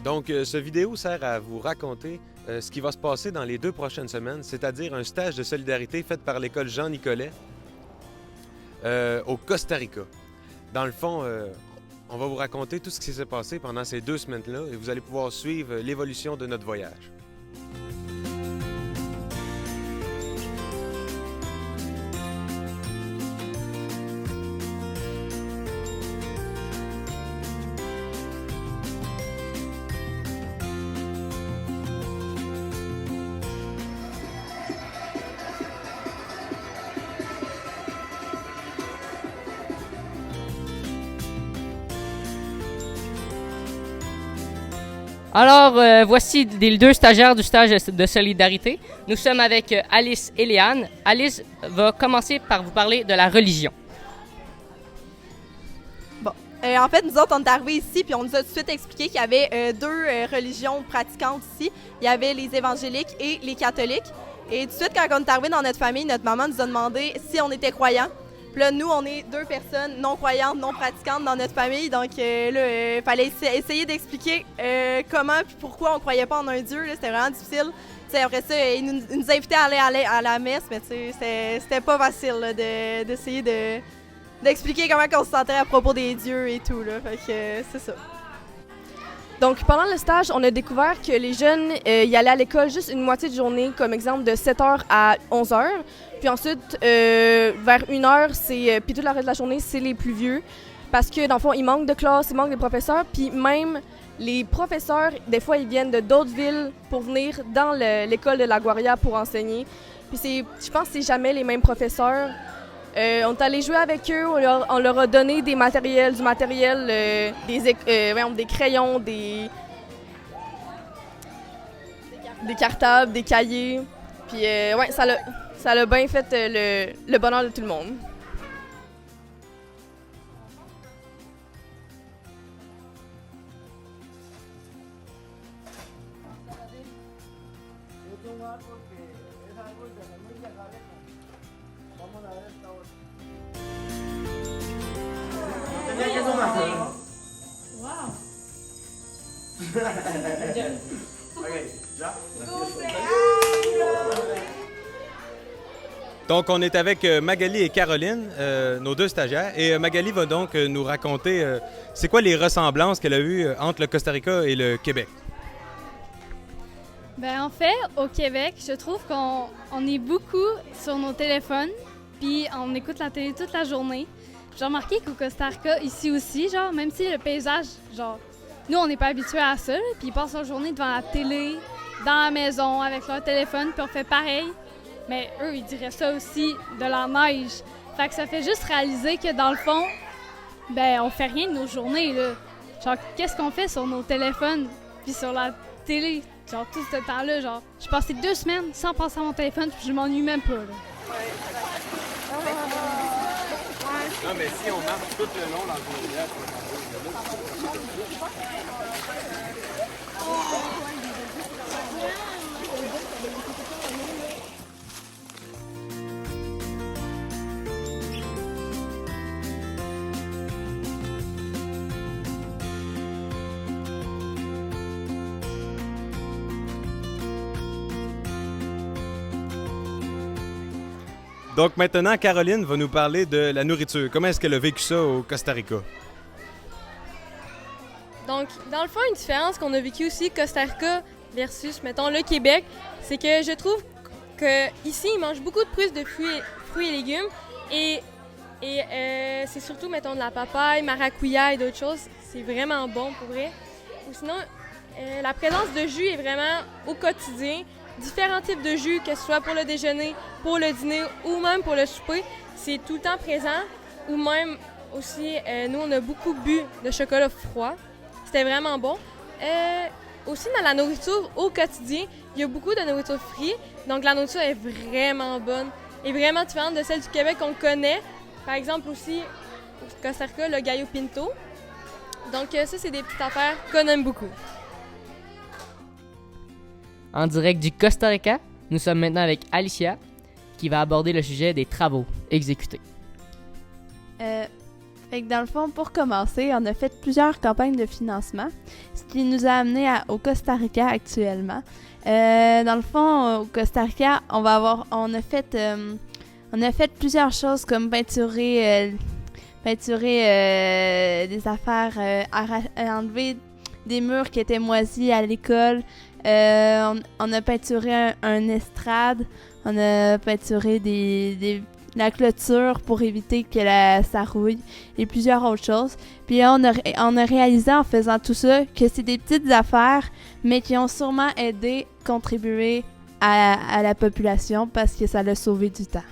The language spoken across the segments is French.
Donc, ce vidéo sert à vous raconter ce qui va se passer dans les 2 prochaines semaines, c'est-à-dire un stage de solidarité fait par l'école Jean Nicolet au Costa Rica. Dans le fond, on va vous raconter tout ce qui s'est passé pendant ces 2 semaines-là et vous allez pouvoir suivre l'évolution de notre voyage. Alors, voici les 2 stagiaires du stage de solidarité. Nous sommes avec Alice et Léane. Alice va commencer par vous parler de la religion. Bon. En fait, nous autres, on est arrivés ici, puis on nous a tout de suite expliqué qu'il y avait 2 religions pratiquantes ici. Il y avait les évangéliques et les catholiques. Et tout de suite, quand on est arrivé dans notre famille, notre maman nous a demandé si on était croyants. Puis là, nous, on est 2 personnes non-croyantes, non-pratiquantes dans notre famille. Donc là, il fallait essayer d'expliquer comment et pourquoi on ne croyait pas en un Dieu. Là, c'était vraiment difficile. T'sais, après ça, il nous invitait à aller à la messe, mais c'était pas facile là, d'essayer d'expliquer comment on se sentait à propos des dieux et tout. Là. Fait que c'est ça. Donc, pendant le stage, on a découvert que les jeunes y allaient à l'école juste une moitié de journée, comme exemple de 7h à 11h. Puis ensuite, vers 1h, puis toute la reste de la journée, c'est les plus vieux. Parce que, dans le fond, il manque de classes, il manque de professeurs. Puis même les professeurs, des fois, ils viennent de d'autres villes pour venir dans l'école de La Guaria pour enseigner. Puis je pense que c'est jamais les mêmes professeurs. On est allé jouer avec eux, on leur a donné du matériel, des crayons, des cartables, des cahiers. Puis ouais, ça a bien fait le bonheur de tout le monde. Donc, on est avec Magali et Caroline, nos 2 stagiaires. Et Magali va donc nous raconter c'est quoi les ressemblances qu'elle a eues entre le Costa Rica et le Québec. Ben en fait, au Québec, je trouve qu'on est beaucoup sur nos téléphones, puis on écoute la télé toute la journée. J'ai remarqué qu'au Costa Rica, ici aussi, genre, même si le paysage, genre, nous, on n'est pas habitués à ça, là, puis ils passent leur journée devant la télé, dans la maison, avec leur téléphone, puis on fait pareil. Mais eux, ils diraient ça aussi de la neige. Fait que ça fait juste réaliser que dans le fond, ben on fait rien de nos journées, là. Genre, qu'est-ce qu'on fait sur nos téléphones, puis sur la télé? Genre, tout ce temps-là, genre, j'ai passé 2 semaines sans penser à mon téléphone, puis je m'ennuie même pas, là. Non, mais si on marche tout le long dans le village, Donc maintenant, Caroline va nous parler de la nourriture. Comment est-ce qu'elle a vécu ça au Costa Rica? Donc, dans le fond, une différence qu'on a vécue aussi Costa Rica versus, mettons, le Québec, c'est que je trouve qu'ici, ils mangent beaucoup de plus de fruits et légumes. Et c'est surtout, mettons, de la papaye, maracuya et d'autres choses. C'est vraiment bon pour vrai. Ou sinon, la présence de jus est vraiment au quotidien. Différents types de jus, que ce soit pour le déjeuner, pour le dîner ou même pour le souper, c'est tout le temps présent. Ou même aussi, nous, on a beaucoup bu de chocolat froid. C'était vraiment bon. Aussi, dans la nourriture au quotidien, il y a beaucoup de nourriture frite. Donc, la nourriture est vraiment bonne et vraiment différente de celle du Québec qu'on connaît. Par exemple, aussi, au Costa Rica, le gallo pinto. Donc, ça, c'est des petites affaires qu'on aime beaucoup. En direct du Costa Rica, nous sommes maintenant avec Alicia, qui va aborder le sujet des travaux exécutés. Fait que dans le fond, pour commencer, on a fait plusieurs campagnes de financement, ce qui nous a amené au Costa Rica actuellement. Dans le fond, au Costa Rica, on a fait plusieurs choses comme peinturer des affaires, enlever des murs qui étaient moisis à l'école. On a peinturé un estrade, on a peinturé la clôture pour éviter que ça rouille et plusieurs autres choses. Puis on a réalisé en faisant tout ça que c'est des petites affaires, mais qui ont sûrement aidé, contribué à la population parce que ça l'a sauvé du temps.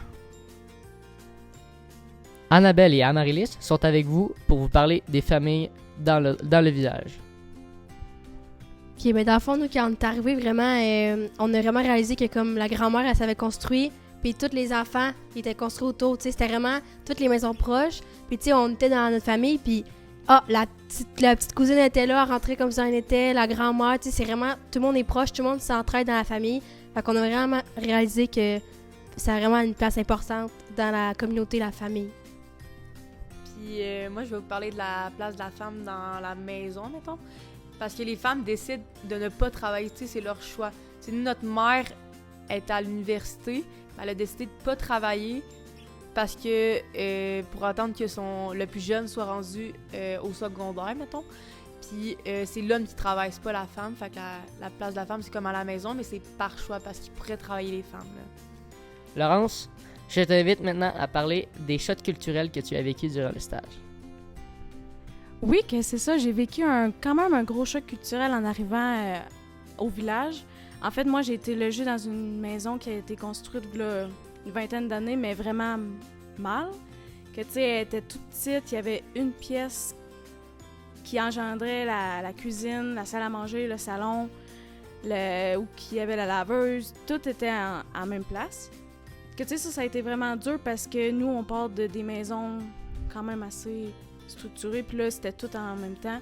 Annabelle et Amaryllis sont avec vous pour vous parler des familles dans le village. OK, ben dans le fond, nous, quand on est arrivé, vraiment, on a vraiment réalisé que comme la grand-mère, elle savait construire, puis tous les enfants, ils étaient construits autour, tu sais, c'était vraiment toutes les maisons proches. Puis tu sais, on était dans notre famille, puis la petite cousine était là, elle rentrait comme ça, elle était, la grand-mère, tu sais, c'est vraiment, tout le monde est proche, tout le monde s'entraide dans la famille. Fait qu'on a vraiment réalisé que ça a vraiment une place importante dans la communauté, la famille. Puis moi, je vais vous parler de la place de la femme dans la maison, mettons. Parce que les femmes décident de ne pas travailler, tu sais, c'est leur choix. T'sais, notre mère est à l'université, elle a décidé de ne pas travailler parce que pour attendre que le plus jeune soit rendu au secondaire, mettons. Puis c'est l'homme qui travaille, c'est pas la femme. Fait que la place de la femme, c'est comme à la maison, mais c'est par choix parce qu'ils pourraient travailler les femmes. Là. Laurence, je t'invite maintenant à parler des chocs culturels que tu as vécus durant le stage. Oui, que c'est ça. J'ai vécu quand même un gros choc culturel en arrivant au village. En fait, moi, j'ai été logée dans une maison qui a été construite là, une vingtaine d'années, mais vraiment mal. Que, tu sais, elle était toute petite. Il y avait une pièce qui engendrait la cuisine, la salle à manger, le salon, où il y avait la laveuse. Tout était en même place. Que, tu sais, ça a été vraiment dur parce que nous, on part des maisons quand même assez structurées. Puis là, c'était tout en même temps.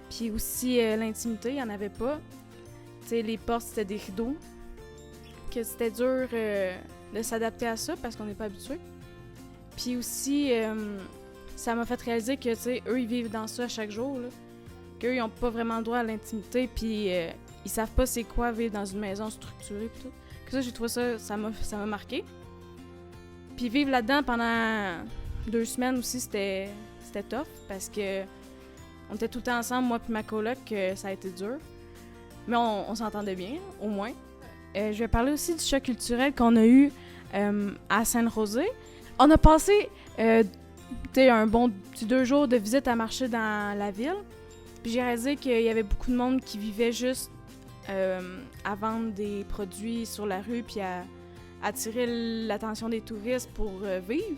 Puis aussi, l'intimité, il n'y en avait pas. Tu sais, les portes, c'était des rideaux. Que c'était dur de s'adapter à ça parce qu'on n'est pas habitué. Puis aussi, ça m'a fait réaliser que, tu sais, eux, ils vivent dans ça chaque jour, là. Qu'eux, ils n'ont pas vraiment le droit à l'intimité, puis ils savent pas c'est quoi vivre dans une maison structurée, puis tout. Que ça, j'ai trouvé ça m'a marqué. Puis vivre là-dedans pendant 2 semaines aussi, c'était tough, parce que on était tout le temps ensemble, moi puis ma coloc, ça a été dur. Mais on s'entendait bien, au moins. Je vais parler aussi du choc culturel qu'on a eu à Sainte-Rosée. On a passé un bon petit 2 jours de visite à marcher dans la ville. Puis j'ai réalisé qu'il y avait beaucoup de monde qui vivait juste à vendre des produits sur la rue puis à attirer l'attention des touristes pour vivre,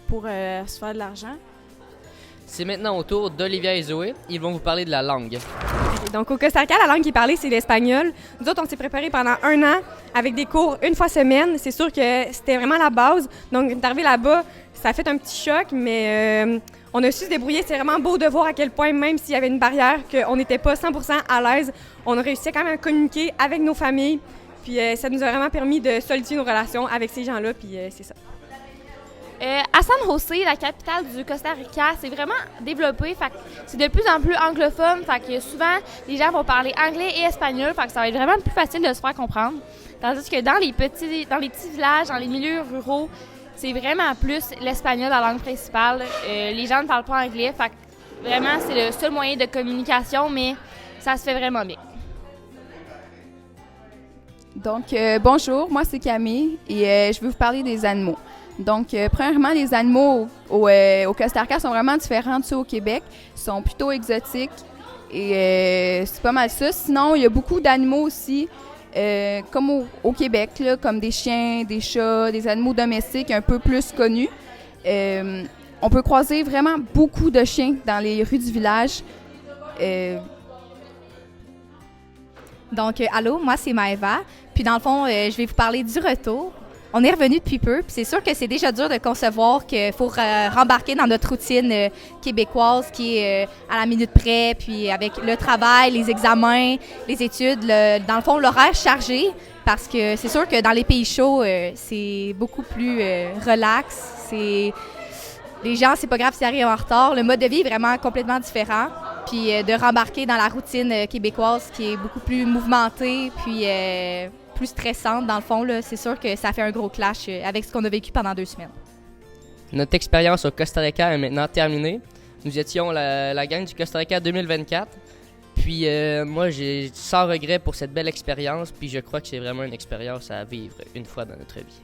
pour se faire de l'argent. C'est maintenant au tour d'Olivia et Zoé. Ils vont vous parler de la langue. Donc, au Costa Rica, la langue qui est parlée, c'est l'espagnol. Nous autres, on s'est préparés pendant 1 an avec des cours 1 fois semaine. C'est sûr que c'était vraiment la base. Donc, d'arriver là-bas, ça a fait un petit choc, mais on a su se débrouiller. C'est vraiment beau de voir à quel point, même s'il y avait une barrière, qu'on n'était pas 100% à l'aise, on a réussi quand même à communiquer avec nos familles. Puis, ça nous a vraiment permis de solidifier nos relations avec ces gens-là, puis c'est ça. À San José, la capitale du Costa Rica, c'est vraiment développé. Fait que c'est de plus en plus anglophone. Fait que souvent, les gens vont parler anglais et espagnol. Fait que ça va être vraiment plus facile de se faire comprendre. Tandis que dans les petits villages, dans les milieux ruraux, c'est vraiment plus l'espagnol la langue principale. Les gens ne parlent pas anglais. Fait que vraiment, c'est le seul moyen de communication, mais ça se fait vraiment bien. Donc, bonjour, moi c'est Camille et je vais vous parler des animaux. Donc, premièrement, les animaux au Costa Rica sont vraiment différents de ceux au Québec. Ils sont plutôt exotiques et c'est pas mal ça. Sinon, il y a beaucoup d'animaux aussi, comme au Québec, là, comme des chiens, des chats, des animaux domestiques un peu plus connus. On peut croiser vraiment beaucoup de chiens dans les rues du village. Donc, allô, moi c'est Maëva. Puis dans le fond, je vais vous parler du retour. On est revenu depuis peu, puis c'est sûr que c'est déjà dur de concevoir qu'il faut rembarquer dans notre routine québécoise qui est à la minute près, puis avec le travail, les examens, les études, dans le fond, l'horaire chargé, parce que c'est sûr que dans les pays chauds, c'est beaucoup plus relax. les gens, c'est pas grave s'ils arrivent en retard. Le mode de vie est vraiment complètement différent. Puis de rembarquer dans la routine québécoise qui est beaucoup plus mouvementée, puis plus stressante dans le fond, là, c'est sûr que ça fait un gros clash avec ce qu'on a vécu pendant 2 semaines. Notre expérience au Costa Rica est maintenant terminée. Nous étions la gang du Costa Rica 2024. Puis moi, j'ai sans regret pour cette belle expérience. Puis je crois que c'est vraiment une expérience à vivre une fois dans notre vie.